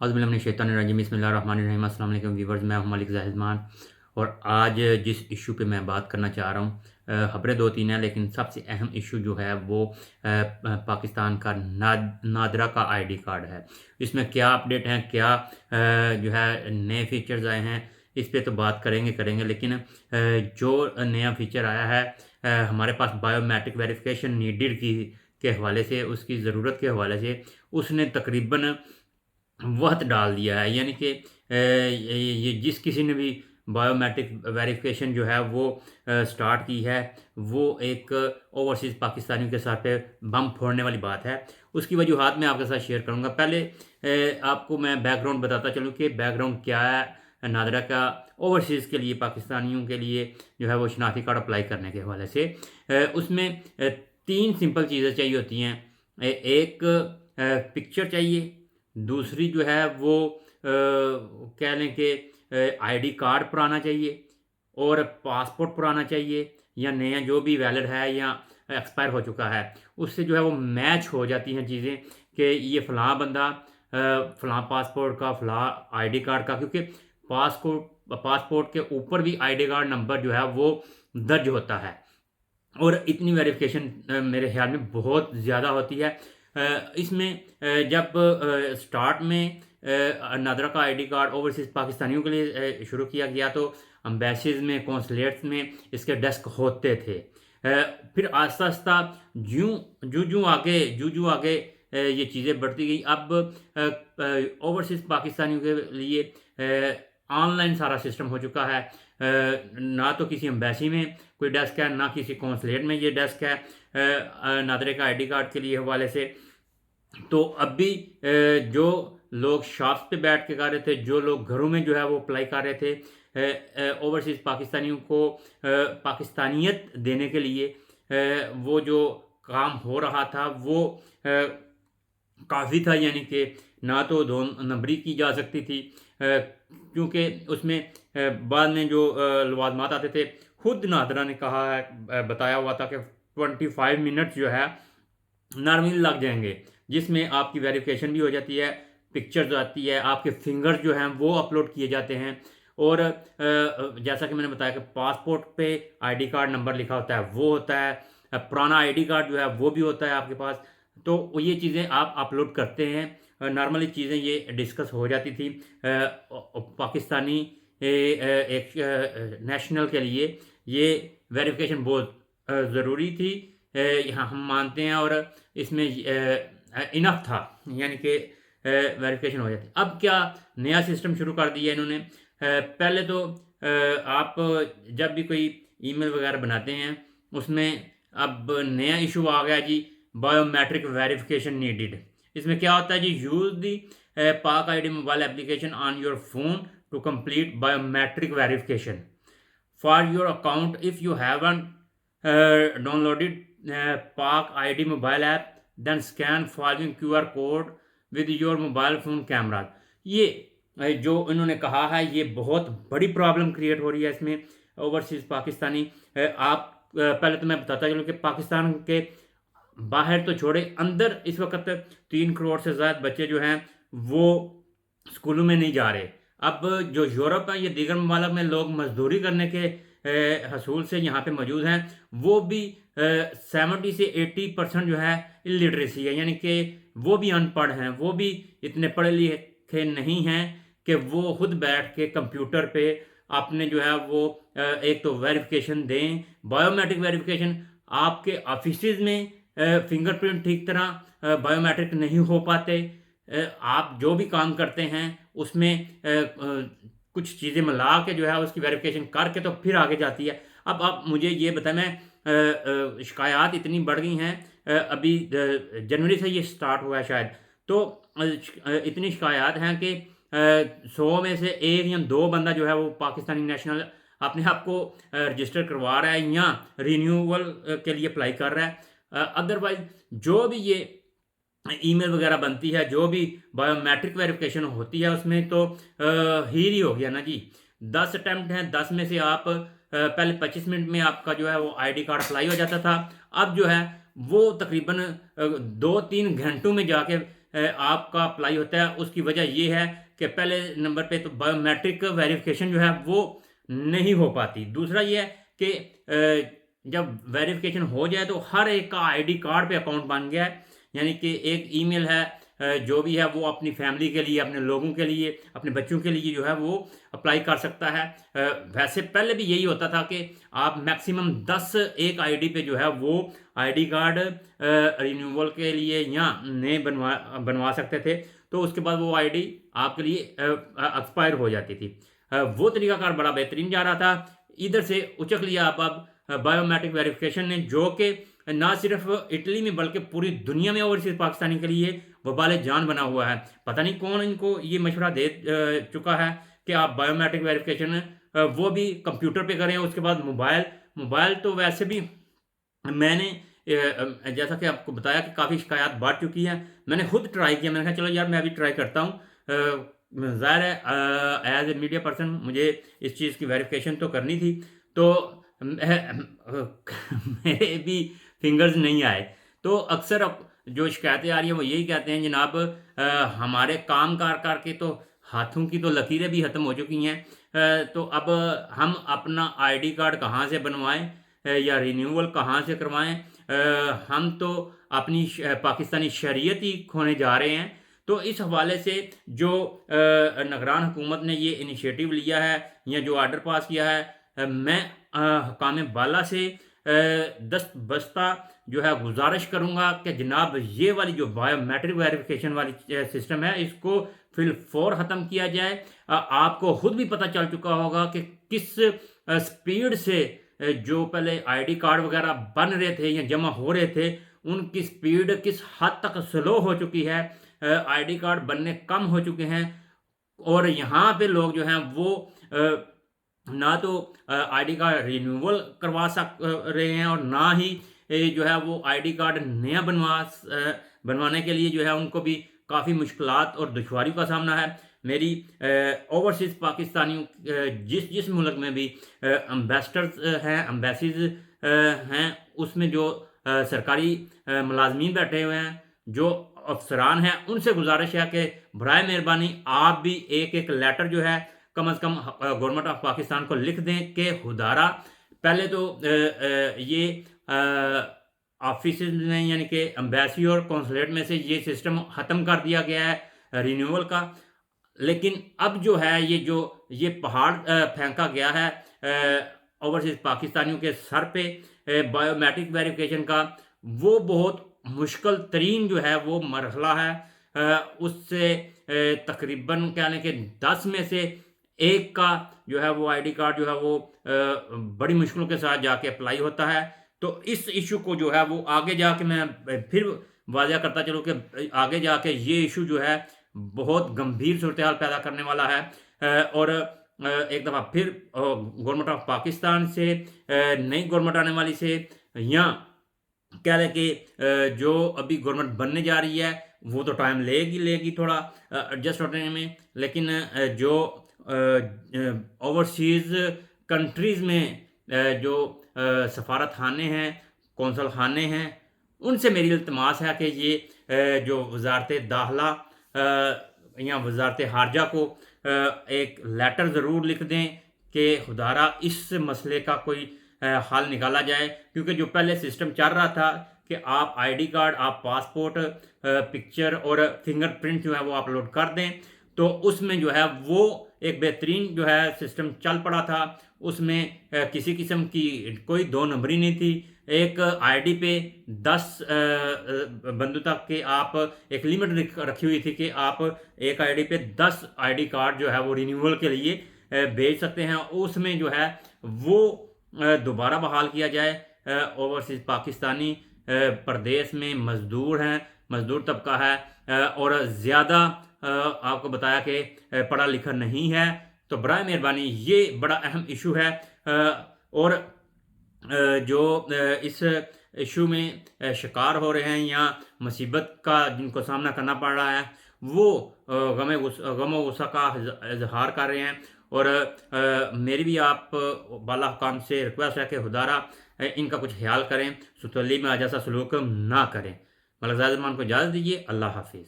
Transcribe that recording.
औज़ुबिल्लाहि बिस्मिल्लाहिर्रहमानिर्रहीम। अस्सलाम वालेकुम व्यूअर्स, मैं हूं मलिक ज़ाहिदमान। और आज जिस इशू पे मैं बात करना चाह रहा हूं, खबरें दो तीन हैं, लेकिन सबसे अहम इशू जो है वो पाकिस्तान का नादरा का आईडी कार्ड है। इसमें क्या अपडेट हैं, क्या जो है नए फीचर्स आए हैं, इस पे तो बात करेंगे। लेकिन जो नया फीचर आया है हमारे पास बायोमेट्रिक वेरिफिकेशन नीडेड की के हवाले से, उसकी ज़रूरत के हवाले से उसने तकरीबन वक़्त डाल दिया है। यानी कि ये जिस किसी ने भी बायोमेट्रिक वेरिफ़िकेशन जो है वो स्टार्ट की है, वो एक ओवरसीज़ पाकिस्तानियों के साथ पे बम फोड़ने वाली बात है। उसकी वजूहात मैं आपके साथ शेयर करूँगा। पहले आपको मैं बैकग्राउंड बताता चलूँ कि बैकग्राउंड क्या है नादरा का ओवरसीज़ के लिए, पाकिस्तानियों के लिए जो है वो शनाख्ती कार्ड अप्लाई करने के हवाले से। उसमें 3 सिंपल चीज़ें चाहिए होती हैं। एक पिक्चर चाहिए, दूसरी जो है वो कह लें कि आईडी कार्ड पुराना चाहिए, और पासपोर्ट पुराना चाहिए या नया जो भी वैलिड है या एक्सपायर हो चुका है, उससे जो है वो मैच हो जाती हैं चीज़ें कि ये फ़लाँ बंदा फ़लाँ पासपोर्ट का, फ़लाँ आईडी कार्ड का, क्योंकि पासपोर्ट के ऊपर भी आईडी कार्ड नंबर जो है वो दर्ज होता है। और इतनी वेरिफिकेशन मेरे ख़्याल में बहुत ज़्यादा होती है। इसमें जब स्टार्ट में नादरा का आईडी कार्ड ओवरसीज़ पाकिस्तानियों के लिए शुरू किया गया, तो एम्बेसीज़ में, कौंसलेट्स में इसके डेस्क होते थे। फिर आहिस्ता-आहिस्ता जूँ-जूँ आगे ये चीज़ें बढ़ती गई। अब ओवरसीज़ पाकिस्तानियों के लिए ऑनलाइन सारा सिस्टम हो चुका है। ना तो किसी एम्बेसी में कोई डेस्क है, ना किसी कौंसलेट में ये डेस्क है नादरे का आईडी कार्ड के लिए हवाले से। तो अब भी जो लोग शॉप्स पे बैठ के कर रहे थे, जो लोग घरों में जो है वो अप्लाई कर रहे थे ओवरसीज़ पाकिस्तानियों को पाकिस्तानियत देने के लिए, वो जो काम हो रहा था वो काफ़ी था। यानी कि ना तो 2 नंबरी की जा सकती थी, क्योंकि उसमें बाद में जो लवाज़मात आते थे, खुद नादरा ने कहा है, बताया हुआ था कि 25 मिनट्स जो है नॉर्मली लग जाएँगे, जिसमें आपकी वेरिफ़िकेशन भी हो जाती है, पिक्चर्स आती है, आपके फिंगर्स जो हैं वो अपलोड किए जाते हैं। और जैसा कि मैंने बताया कि पासपोर्ट पे आईडी कार्ड नंबर लिखा होता है, वो होता है। पुराना आईडी कार्ड जो है वो भी होता है आपके पास। तो ये चीज़ें आप अपलोड करते हैं। नॉर्मली चीज़ें ये डिस्कस हो जाती थी। पाकिस्तानी एक नेशनल के लिए ये वेरिफ़िकेशन बहुत ज़रूरी थी। यहाँ हम मानते हैं, और इसमें इनफ था, यानी कि वेरिफिकेशन हो जाती। अब क्या नया सिस्टम शुरू कर दिया इन्होंने। पहले तो आप जब भी कोई ईमेल वगैरह बनाते हैं, उसमें अब नया इशू आ गया जी, बायोमेट्रिक वेरिफिकेशन नीडेड। इसमें क्या होता है जी, use the Pak ID mobile application on your phone to complete biometric verification for your account if you haven't downloaded Pak ID mobile app, then scan following QR code with your mobile phone camera. ये जो इन्होंने कहा है, ये बहुत बड़ी problem create हो रही है इसमें। ओवरसीज़ पाकिस्तानी आप पहले तो मैं बताता चलूँ कि पाकिस्तान के बाहर तो छोड़े, अंदर इस वक्त 3 करोड़ से ज़्यादा बच्चे जो हैं वो स्कूलों में नहीं जा रहे। अब जो यूरोप है, ये दीगर ममालिक में लोग मजदूरी करने के हसूल से यहाँ पे मौजूद हैं, वो भी 70 से 80% जो है इलिटरेसी है, यानी कि वो भी अनपढ़ हैं, वो भी इतने पढ़े लिखे नहीं हैं कि वो खुद बैठ के कंप्यूटर पे आपने जो है वो एक तो वेरिफिकेशन दें, बायोमेट्रिक वेरिफिकेशन। आपके ऑफिसेज में फिंगरप्रिंट ठीक तरह बायोमेट्रिक नहीं हो पाते। आप जो भी काम करते हैं उसमें कुछ चीज़ें मिला के जो है उसकी वेरिफिकेशन करके तो फिर आगे जाती है। अब आप मुझे ये बताएं, मैं शिकायत इतनी बढ़ गई हैं, अभी जनवरी से ये स्टार्ट हुआ है शायद, तो इतनी शिकायत हैं कि 100 में से 1 या 2 बंदा जो है वो पाकिस्तानी नेशनल अपने आप को रजिस्टर करवा रहा है या रिन्यूअल के लिए अप्लाई कर रहा है। अदरवाइज जो भी ये ईमेल वगैरह बनती है, जो भी बायोमेट्रिक वेरिफिकेशन होती है, उसमें तो हीर ही हो गया ना जी। 10 अटैम्प्ट हैं, 10 में से आप पहले 25 मिनट में आपका जो है वो आईडी कार्ड अप्लाई हो जाता था। अब जो है वो तकरीबन 2-3 घंटों में जाके आपका अप्लाई होता है, उसकी वजह ये है कि पहले नंबर पे तो बायोमेट्रिक वेरिफिकेशन जो है वो नहीं हो पाती। दूसरा ये है कि जब वेरिफिकेशन हो जाए तो हर एक का आईडी कार्ड पे अकाउंट बन गया है, यानी कि एक ईमेल है, जो भी है वो अपनी फैमिली के लिए, अपने लोगों के लिए, अपने बच्चों के लिए जो है वो अप्लाई कर सकता है। वैसे पहले भी यही होता था कि आप मैक्सिमम 10 एक आईडी पे जो है वो आईडी कार्ड रिन्यूअल के लिए या नए बनवा सकते थे, तो उसके बाद वो आईडी आपके लिए एक्सपायर हो जाती थी। वो तरीकाकार बड़ा बेहतरीन जा रहा था। इधर से उचक लिया आप अब बायोमेट्रिक वेरिफिकेशन ने, जो कि ना सिर्फ इटली में बल्कि पूरी दुनिया में ओवरसीज पाकिस्तानी के लिए वबाल जान बना हुआ है। पता नहीं कौन इनको ये मशवरा दे चुका है कि आप बायोमेट्रिक वेरिफिकेशन वो भी कंप्यूटर पे करें, उसके बाद मोबाइल तो वैसे भी मैंने जैसा कि आपको बताया कि काफ़ी शिकायत बढ़ चुकी है। मैंने खुद ट्राई किया, मैंने कहा चलो यार मैं भी ट्राई करता हूँ। ज़ाहिर है एज ए मीडिया पर्सन मुझे इस चीज़ की वेरिफिकेशन तो करनी थी, तो मेरे भी फिंगर्स नहीं आए। तो अक्सर अब जो शिकायतें आ रही हैं वो यही कहते हैं जनाब हमारे काम कर के तो हाथों की तो लकीरें भी ख़त्म हो चुकी हैं। तो अब हम अपना आईडी कार्ड कहाँ से बनवाएं या रिन्यूअल कहाँ से करवाएं? हम तो अपनी पाकिस्तानी शरीयत ही खोने जा रहे हैं। तो इस हवाले से जो निगरान हुकूमत ने ये इनिशिएटिव लिया है या जो आर्डर पास किया है, मैं हुकाम बाला से दस्त बस्ता जो है गुजारिश करूँगा कि जनाब ये वाली जो बायोमेट्रिक वेरिफिकेशन वाली सिस्टम है इसको फिलफौर ख़त्म किया जाए। आपको खुद भी पता चल चुका होगा कि किस स्पीड से जो पहले आईडी कार्ड वगैरह बन रहे थे या जमा हो रहे थे, उनकी स्पीड किस हद तक स्लो हो चुकी है। आईडी कार्ड बनने कम हो चुके हैं और यहाँ पे लोग जो हैं वो ना तो आईडी कार्ड रिन्यूअल करवा रहे हैं और ना ही जो है वो आईडी कार्ड नया बनवाने के लिए जो है उनको भी काफ़ी मुश्किलात और दुश्वारियों का सामना है। मेरी ओवरसीज़ पाकिस्तानियों जिस जिस मुल्क में भी एम्बेसडर्स हैं, एम्बेसीज हैं, उसमें जो सरकारी मुलाजमीन बैठे हुए हैं, जो अफसरान हैं, उनसे गुजारिश है कि बराए मेहरबानी आप भी एक एक लेटर जो है कम अज़ कम गवर्नमेंट ऑफ पाकिस्तान को लिख दें कि खुदारा पहले तो ये ऑफिस में यानी कि एम्बेसी और कौंसलेट में से ये सिस्टम ख़त्म कर दिया गया है रिन्यूअल का, लेकिन अब जो है ये पहाड़ फेंका गया है ओवरसीज़ पाकिस्तानियों के सर पे बायोमेट्रिक वेरिफिकेशन का। वो बहुत मुश्किल तरीन जो है वो मरहला है। उससे तकरीबन कह लें कि 10 में से 1 का जो है वो आईडी कार्ड जो है वो बड़ी मुश्किलों के साथ जाके अप्लाई होता है। तो इस इशू को जो है वो आगे जाके मैं फिर वाज़ह करता चलूँ कि आगे जाके ये इशू जो है बहुत गंभीर सूरत-ए-हाल पैदा करने वाला है। और एक दफ़ा फिर गवर्नमेंट ऑफ पाकिस्तान से नई गवर्नमेंट आने वाली से या कह लें कि जो अभी गवर्नमेंट बनने जा रही है वो तो टाइम लेगी थोड़ा एडजस्ट होने में, लेकिन जो ओवरसीज़ कंट्रीज़ में जो सफारत खाने हैं, कौंसल खाने हैं, उनसे मेरी इल्तिमास है कि ये जो वज़ारत दाखिला या वज़ारत ख़ारजा को एक लेटर ज़रूर लिख दें कि खुदारा इस मसले का कोई हल निकाला जाए। क्योंकि जो पहले सिस्टम चल रहा था कि आप आईडी कार्ड, आप पासपोर्ट पिक्चर और फिंगरप्रिंट जो है वो अपलोड कर दें, तो उसमें जो है वो एक बेहतरीन जो है सिस्टम चल पड़ा था। उसमें किसी किस्म की कोई 2 नंबरी नहीं थी। एक आईडी पे 10 बंदों तक के आप एक लिमिट रखी हुई थी कि आप एक आईडी पे 10 आईडी कार्ड जो है वो रिन्यूअल के लिए भेज सकते हैं। उसमें जो है वो दोबारा बहाल किया जाए। ओवरसीज़ पाकिस्तानी प्रदेश में मज़दूर हैं, मज़दूर तबका है और ज़्यादा आपको बताया कि पढ़ा लिखा नहीं है, तो बराए मेहरबानी ये बड़ा अहम इशू है। और जो इस इशू में शिकार हो रहे हैं या मुसीबत का जिनको सामना करना पड़ रहा है, वो गम व गुस्सा का इजहार कर रहे हैं। और मेरी भी आप बाला हुकाम से रिक्वेस्ट है कि खुदारा इनका कुछ ख्याल करें, सुतली में जैसा सलूक ना करें। मलक ज़ाहिद मान को इजाज़त दीजिए। अल्लाह हाफिज़।